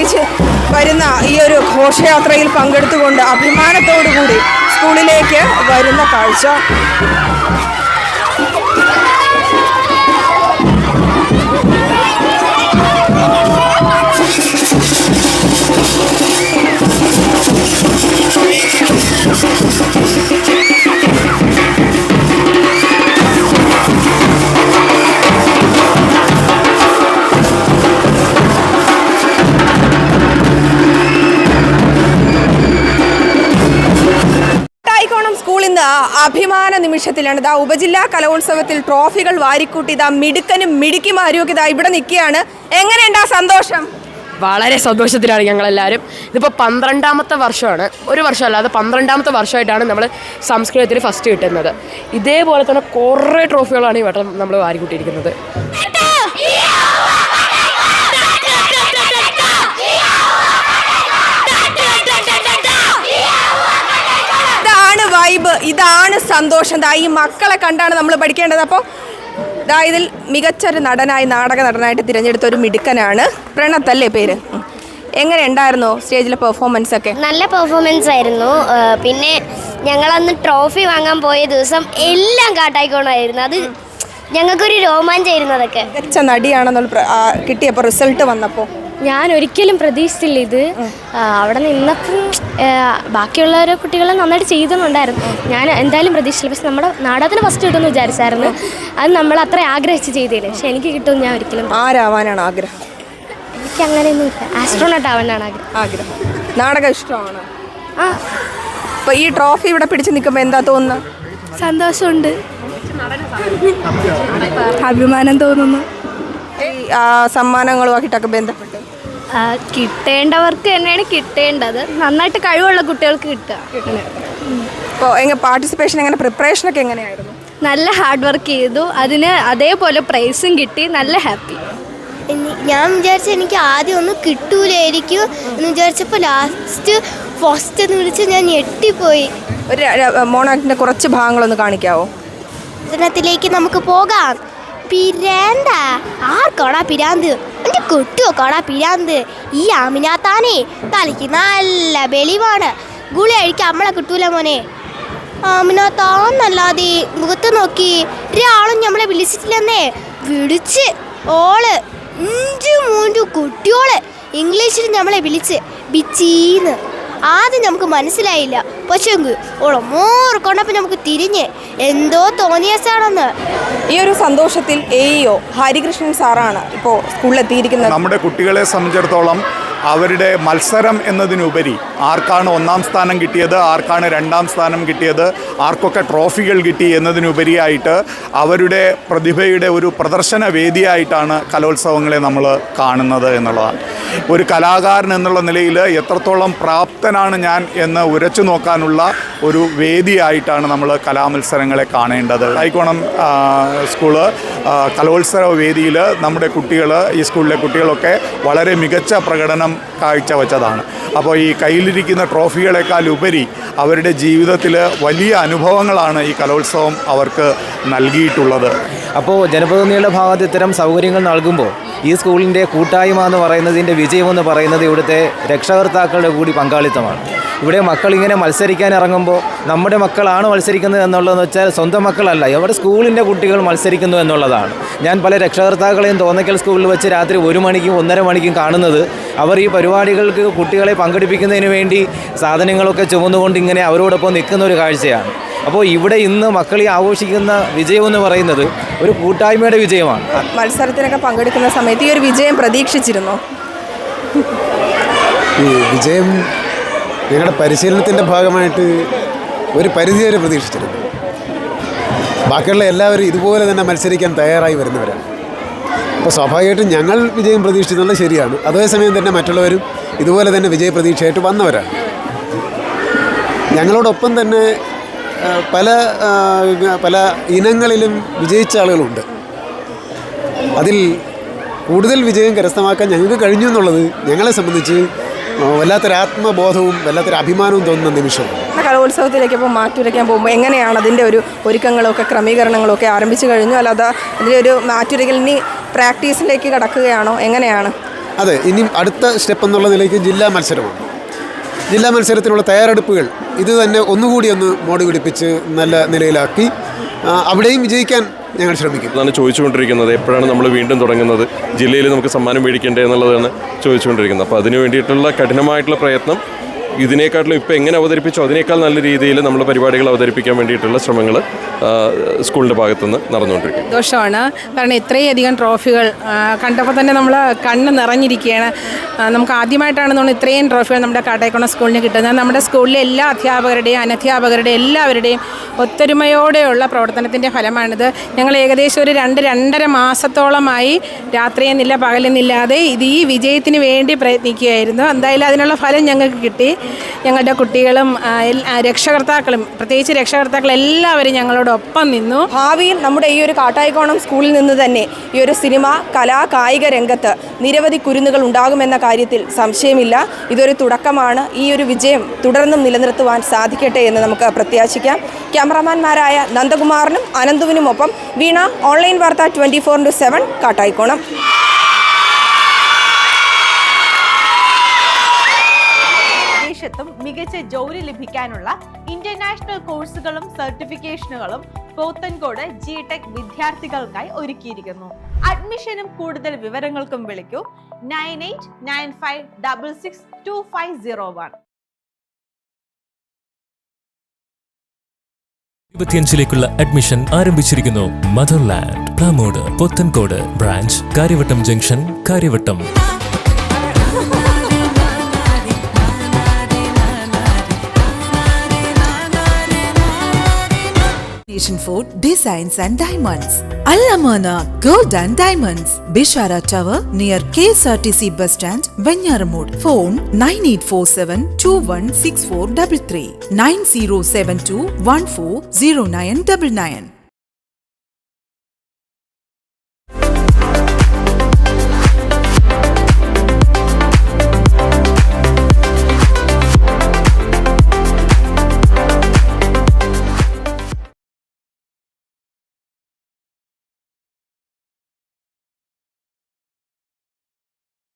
പിടിച്ച് വരുന്ന ഈ ഒരു ഘോഷയാത്രയിൽ പങ്കെടുത്തുകൊണ്ട് അഭിമാനത്തോടു കൂടി സ്കൂളിലേക്ക് വരുന്ന കാഴ്ച. സ്കൂൾ ഇന്ന് അഭിമാന നിമിഷത്തിലാണ്. ഇതാ ഉപജില്ലാ കലോത്സവത്തിൽ ട്രോഫികൾ വാരിക്കൂട്ടി ഇതാ മിടുക്കനും മിടുക്കിമാരും ഒക്കെ ഇതാ ഇവിടെ നിൽക്കുകയാണ്. എങ്ങനെയുണ്ട് ആ സന്തോഷം? വളരെ സന്തോഷത്തിലാണ് ഞങ്ങളെല്ലാവരും. ഇതിപ്പോൾ 12ാമത്തെ വർഷമാണ്, ഒരു വർഷമല്ല, അത് 12ാമത്തെ വർഷമായിട്ടാണ് നമ്മൾ സംസ്കൃതത്തിൽ ഫസ്റ്റ് കിട്ടുന്നത്. ഇതേപോലെ തന്നെ കുറേ ട്രോഫികളാണ് ഈ വട്ടം നമ്മൾ വാരിക്കൂട്ടിയിരിക്കുന്നത്. വൈബ്, ഇതാണ് സന്തോഷം. ഈ മക്കളെ കണ്ടാണ് നമ്മൾ പഠിക്കേണ്ടത്. അപ്പോൾ ഇതിൽ മികച്ചൊരു നാടക നടനായിട്ട് തിരഞ്ഞെടുത്ത ഒരു മിടുക്കനാണ് പ്രണത് അല്ലേ പേര്. എങ്ങനെ ഉണ്ടായിരുന്നു സ്റ്റേജിലെ പെർഫോമൻസ് ഒക്കെ? നല്ല പെർഫോമൻസ് ആയിരുന്നു. പിന്നെ ഞങ്ങളന്ന് ട്രോഫി വാങ്ങാൻ പോയ ദിവസം എല്ലാം കാട്ടായിക്കോണായിരുന്നു. അത് ഞങ്ങൾക്കൊരു രോമാഞ്ചമായിരുന്നു. അതൊക്കെ മികച്ച നടിയാണെന്നുള്ള കിട്ടിയപ്പോൾ റിസൾട്ട് വന്നപ്പോൾ ഞാൻ ഒരിക്കലും പ്രതീക്ഷിച്ചില്ല ഇത്. അവിടെ നിന്നപ്പം ബാക്കിയുള്ളവരെ കുട്ടികൾ നന്നായിട്ട് ചെയ്തിട്ടുണ്ടായിരുന്നു. ഞാൻ എന്തായാലും പ്രതീക്ഷിച്ചില്ല. പക്ഷെ നമ്മുടെ നാടകത്തിന് ഫസ്റ്റ് കിട്ടുമെന്ന് വിചാരിച്ചായിരുന്നു. അത് നമ്മൾ അത്ര ആഗ്രഹിച്ച് ചെയ്തില്ല. പക്ഷെ എനിക്ക് കിട്ടുമെന്ന് ഞാൻ ഒരിക്കലും. ആരാവാനാണ് ആഗ്രഹം? എനിക്ക് അങ്ങനെയൊന്നുമില്ല. ആസ്ട്രോണോട്ട് ആവാനാണ് ആഗ്രഹം. നാടകം ഇഷ്ടമാണ്. അപ്പോൾ ഈ ട്രോഫി ഇവിടെ പിടിച്ച് നിൽക്കുമ്പോൾ എന്താ തോന്നുന്നത്? സന്തോഷമുണ്ട്, അഭിമാനം തോന്നുന്നു. സമ്മാനങ്ങളുമായിട്ടൊക്കെ ബന്ധപ്പെട്ട് കിട്ടേണ്ടവർക്ക് തന്നെയാണ് കിട്ടേണ്ടത്. നന്നായിട്ട് കഴിവുള്ള കുട്ടികൾക്ക് കിട്ടണം. ഇപ്പോൾ എങ്ങനെ പാർട്ടിസിപ്പേഷൻ, എങ്ങനെ പ്രിപ്പറേഷനൊക്കെ എങ്ങനെയായിരുന്നു? നല്ല ഹാർഡ് വർക്ക് ചെയ്തു, അതിന് അതേപോലെ പ്രൈസും കിട്ടി. നല്ല ഹാപ്പി. ഞാൻ വിചാരിച്ച എനിക്ക് ആദ്യം ഒന്നും കിട്ടൂലായിരിക്കും എന്ന് വിചാരിച്ചപ്പോൾ ലാസ്റ്റ് ഫസ്റ്റ് എന്ന് വിളിച്ച് ഞാൻ ഞെട്ടിപ്പോയി. ഒരു മോണാക്ടിൻ്റെ കുറച്ച് ഭാഗങ്ങളൊന്ന് കാണിക്കാവോ? ഇതിനകത്തിലേക്ക് നമുക്ക് പോകാം. പിരാന്ത ആർക്കോടാ പിരാന്ത്? എൻ്റെ കുട്ടിയൊക്കോടാ പിരാന്ത്. ഈ ആമിനാത്താനേ തലയ്ക്ക് നല്ല ബലിവാണ്. ഗുളി അഴിക്കാൻ നമ്മളെ കിട്ടൂല മോനെ. ആമിനാത്താന്നല്ലാതെ മുഖത്ത് നോക്കി ഒരാളും നമ്മളെ വിളിച്ചിട്ടില്ലെന്നേ. വിളിച്ച് ഓള് 5 കുട്ടിയോള് ഇംഗ്ലീഷിൽ നമ്മളെ വിളിച്ച് ബിച്ചീന്ന്. ആദ്യം നമുക്ക് മനസ്സിലായില്ല. പക്ഷേ ഓളെ മോർക്കൊണ്ടപ്പോൾ നമുക്ക് തിരിഞ്ഞ് എന്തോ തോന്നിയസാണെന്ന്. ഈ ഒരു സന്തോഷത്തിൽ എഇഒ ഹരികൃഷ്ണൻ സാറാണ് ഇപ്പോൾ സ്കൂളിലെത്തിയിരിക്കുന്നത്. നമ്മുടെ കുട്ടികളെ സംബന്ധിച്ചിടത്തോളം അവരുടെ മത്സരം എന്നതിനുപരി ആർക്കാണ് 1ാം സ്ഥാനം കിട്ടിയത്, ആർക്കാണ് 2ാം സ്ഥാനം കിട്ടിയത്, ആർക്കൊക്കെ ട്രോഫികൾ കിട്ടി എന്നതിനുപരിയായിട്ട് അവരുടെ പ്രതിഭയുടെ ഒരു പ്രദർശന വേദിയായിട്ടാണ് കലോത്സവങ്ങളെ നമ്മൾ കാണുന്നത് എന്നുള്ളതാണ്. ഒരു കലാകാരൻ എന്നുള്ള നിലയിൽ എത്രത്തോളം പ്രാപ്തനാണ് ഞാൻ എന്ന് ഉരച്ചു നോക്കാനുള്ള ഒരു വേദിയായിട്ടാണ് നമ്മൾ കലാമത്സരങ്ങളെ കാണേണ്ടത്. ആയിക്കോണം സ്കൂള് കലോത്സവ വേദിയിൽ നമ്മുടെ കുട്ടികൾ, ഈ സ്കൂളിലെ കുട്ടികളൊക്കെ വളരെ മികച്ച പ്രകടനം കാഴ്ചവെച്ചതാണ്. അപ്പോൾ ഈ കയ്യിലിരിക്കുന്ന ട്രോഫികളെക്കാൾ ഉപരി അവരുടെ ജീവിതത്തിൽ വലിയ അനുഭവങ്ങളാണ് ഈ കലോത്സവം അവർക്ക് നൽകിയിട്ടുള്ളത്. അപ്പോൾ ജനപ്രതിനിധികളുടെ ഭാഗത്ത് ഇത്തരം സൗകര്യങ്ങൾ നൽകുമ്പോൾ ഈ സ്കൂളിൻ്റെ കൂട്ടായ്മ എന്ന് പറയുന്നതിൻ്റെ വിജയമെന്ന് പറയുന്നത് ഇവിടുത്തെ രക്ഷകർത്താക്കളുടെ കൂടി പങ്കാളിത്തമാണ്. ഇവിടെ മക്കൾ ഇങ്ങനെ മത്സരിക്കാൻ ഇറങ്ങുമ്പോൾ നമ്മുടെ മക്കളാണ് മത്സരിക്കുന്നത് എന്നുള്ളതെന്ന് വെച്ചാൽ സ്വന്തം മക്കളല്ല, ഇവിടെ സ്കൂളിൻ്റെ കുട്ടികൾ മത്സരിക്കുന്നു എന്നുള്ളതാണ്. ഞാൻ പല രക്ഷകർത്താക്കളെയും തോന്നയ്ക്കൽ സ്കൂളിൽ വെച്ച് രാത്രി 1 മണിക്കും 1:30 മണിക്കും കാണുന്നത് അവർ ഈ പരിപാടികൾക്ക് കുട്ടികളെ പങ്കെടുപ്പിക്കുന്നതിന് വേണ്ടി സാധനങ്ങളൊക്കെ ചുമന്നുകൊണ്ട് ഇങ്ങനെ അവരോടൊപ്പം നിൽക്കുന്ന ഒരു കാഴ്ചയാണ്. അപ്പോൾ ഇവിടെ ഇന്ന് മക്കളെ ആഘോഷിക്കുന്ന വിജയമെന്ന് പറയുന്നത് ഒരു കൂട്ടായ്മയുടെ വിജയമാണ്. മത്സരത്തിനൊക്കെ പങ്കെടുക്കുന്ന സമയത്ത് ഈ ഒരു വിജയം പ്രതീക്ഷിച്ചിരുന്നോ? ഈ വിജയം ഞങ്ങളുടെ പരിശീലനത്തിൻ്റെ ഭാഗമായിട്ട് ഒരു പരിധിവരെ പ്രതീക്ഷിച്ചിരുന്നു. ബാക്കിയുള്ള എല്ലാവരും ഇതുപോലെ തന്നെ മത്സരിക്കാൻ തയ്യാറായി വരുന്നവരാണ്. അപ്പോൾ സ്വാഭാവികമായിട്ടും ഞങ്ങൾ വിജയം പ്രതീക്ഷിച്ചെന്നുള്ളത് ശരിയാണ്. അതേസമയം തന്നെ മറ്റുള്ളവരും ഇതുപോലെ തന്നെ വിജയപ്രതീക്ഷയായിട്ട് വന്നവരാണ്. ഞങ്ങളോടൊപ്പം തന്നെ പല ഇനങ്ങളിലും വിജയിച്ച ആളുകളുണ്ട്. അതിൽ കൂടുതൽ വിജയം കരസ്ഥമാക്കാൻ ഞങ്ങൾക്ക് കഴിഞ്ഞു എന്നുള്ളത് ഞങ്ങളെ സംബന്ധിച്ച് വല്ലാത്തൊരു ആത്മബോധവും വല്ലാത്തൊരു അഭിമാനവും തോന്നുന്ന നിമിഷമാണ്. കലോത്സവത്തിലേക്ക് ഇപ്പോൾ മാറ്റുരയ്ക്കാൻ പോകുമ്പോൾ എങ്ങനെയാണ് അതിൻ്റെ ഒരു ഒരുക്കങ്ങളൊക്കെ ക്രമീകരണങ്ങളൊക്കെ ആരംഭിച്ചു കഴിഞ്ഞു? അല്ലാതെ അതിൻ്റെ ഒരു മാറ്റുരയ്ക്കലിന് പ്രാക്ടീസിലേക്ക് കടക്കുകയാണോ? എങ്ങനെയാണ്? അതെ, ഇനി അടുത്ത സ്റ്റെപ്പ് എന്നുള്ള നിലയ്ക്ക് ജില്ലാ മത്സരമാണ്. ജില്ലാ മത്സരത്തിനുള്ള തയ്യാറെടുപ്പുകൾ ഇത് തന്നെ ഒന്നുകൂടി ഒന്ന് മോടി പിടിപ്പിച്ച് നല്ല നിലയിലാക്കി അവിടെയും വിജയിക്കാൻ ഞങ്ങൾ ശ്രമിക്കും. അതാണ് ചോദിച്ചുകൊണ്ടിരിക്കുന്നത്, എപ്പോഴാണ് നമ്മൾ വീണ്ടും തുടങ്ങുന്നത്, ജില്ലയിൽ നമുക്ക് സമ്മാനം മേടിക്കേണ്ടത് എന്നുള്ളതാണ് ചോദിച്ചുകൊണ്ടിരിക്കുന്നത്. അപ്പോൾ അതിനു വേണ്ടിയിട്ടുള്ള കഠിനമായിട്ടുള്ള പ്രയത്നം ഇതിനേക്കാട്ടിലും ഇപ്പോൾ എങ്ങനെ അവതരിപ്പിച്ചോ അതിനേക്കാൾ നല്ല രീതിയിൽ നമ്മൾ പരിപാടികൾ അവതരിപ്പിക്കാൻ വേണ്ടിയിട്ടുള്ള ശ്രമങ്ങൾ സ്കൂളിൻ്റെ ഭാഗത്തുനിന്ന് നടന്നുകൊണ്ടിരിക്കും. സന്തോഷമാണ്, കാരണം ഇത്രയധികം ട്രോഫികൾ കണ്ടപ്പോൾ തന്നെ നമ്മൾ കണ്ണ് നിറഞ്ഞിരിക്കുകയാണ്. നമുക്ക് ആദ്യമായിട്ടാണ് നമ്മൾ ഇത്രയും ട്രോഫികൾ നമ്മുടെ കാട്ടായിക്കോണം സ്കൂളിന് കിട്ടുന്നത്. നമ്മുടെ സ്കൂളിലെ എല്ലാ അധ്യാപകരുടെയും അനധ്യാപകരുടെയും എല്ലാവരുടെയും ഒത്തൊരുമയോടെയുള്ള പ്രവർത്തനത്തിൻ്റെ ഫലമാണിത്. ഞങ്ങൾ ഏകദേശം ഒരു 2-2.5 മാസത്തോളമായി രാത്രിയെന്നില്ല പകലെന്നില്ലാതെ ഈ വിജയത്തിന് വേണ്ടി പ്രയത്നിക്കുകയായിരുന്നു. എന്തായാലും അതിനുള്ള ഫലം ഞങ്ങൾക്ക് കിട്ടി. ഞങ്ങളുടെ കുട്ടികളും രക്ഷകർത്താക്കളും, പ്രത്യേകിച്ച് രക്ഷകർത്താക്കൾ എല്ലാവരും ഞങ്ങളോടൊപ്പം നിന്നു. ഭാവിയിൽ നമ്മുടെ ഈ ഒരു കാട്ടായിക്കോണം സ്കൂളിൽ നിന്ന് തന്നെ ഈ ഒരു സിനിമ, കലാ, കായിക രംഗത്ത് നിരവധി കുരുന്നുകൾ ഉണ്ടാകുമെന്ന കാര്യത്തിൽ സംശയമില്ല. ഇതൊരു തുടക്കമാണ്. ഈ ഒരു വിജയം തുടർന്നും നിലനിർത്തുവാൻ സാധിക്കട്ടെ എന്ന് നമുക്ക് പ്രത്യാശിക്കാം. ക്യാമറമാൻമാരായ നന്ദകുമാറിനും അനന്തുവിനുമൊപ്പം വീണ, ഓൺലൈൻ വാർത്ത 24/7 കാട്ടായിക്കോണം. മികച്ച ജോലി ലഭിക്കാനുള്ള ഇന്റർനാഷണൽ കോഴ്സുകളും സർട്ടിഫിക്കേഷനുകളും പോത്തൻകോട് GTech വിദ്യാർത്ഥികൾക്കായി ഒരുക്കിയിരിക്കുന്നു. അഡ്മിഷനും കൂടുതൽ വിവരങ്ങൾക്കും വിളിക്കൂ 9895662501. 25ലേക്കുള്ള അഡ്മിഷൻ ആരംഭിച്ചിരിക്കുന്നു. Motherland Plamood Pothencode branch, Kariavattom junction, Kariavattom. For designs and diamonds, Al Amana Gold and Diamonds, Bishara Tower near KSRTC bus stand, Venyaramud. Phone 9847216433 9072140999.